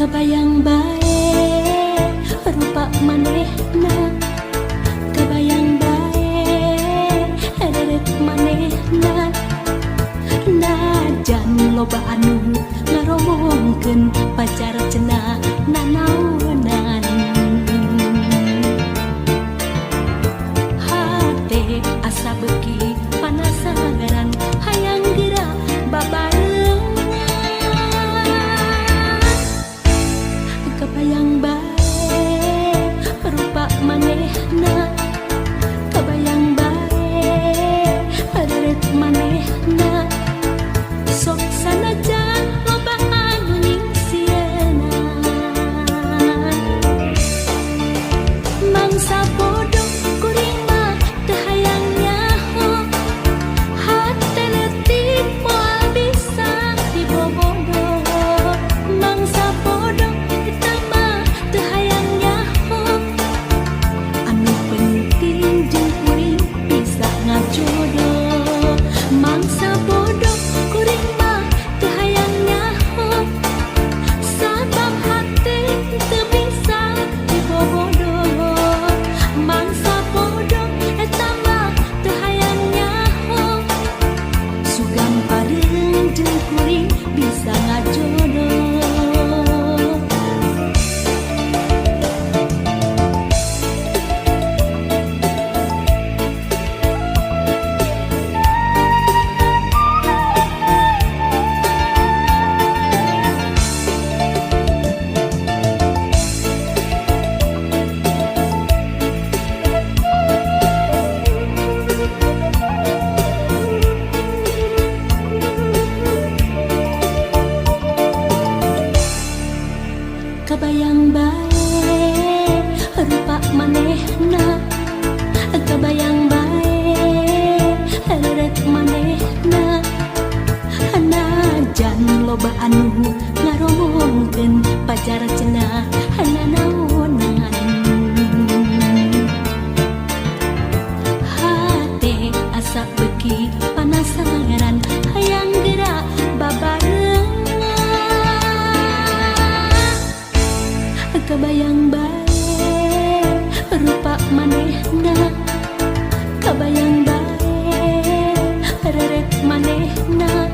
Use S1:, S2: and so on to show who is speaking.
S1: Kabayang bae rupa manehna, kabayang bae deret manehna. Najan loba anu ngaromongkeun pacar cenah nanaonan. Hate asa beuki panasaran hayang geura babarengan. Kabayang bae rupa manehna, kabayang bae deret manehna. Sok sanajan loba anu ningsieuna, mangsa bodoh kuring mah teu hayang nyaho. Hate leutik moal bisa dibobodoh, mangsa bodoh eta mah teu hayang nyaho. Anu penting jeung kuring bisa ngajodoh, mangsa bodoh kuring mah teu hayang nyaho. Sabab hate teu bisa dibobodoh, mangsa bodoh eta mah teu hayang nyaho. Sugam pareung jeung kuring bisa ngajodoh. Kabayang bae rupa manehna, kabayang bae deret manehna. Najan loba anu ngaromongkeun pacar cenah nanaonan. Hate asa beuki panasaran hayang geura babarengan. Kabayang bae rupa manehna, kabayang bae deret manehna.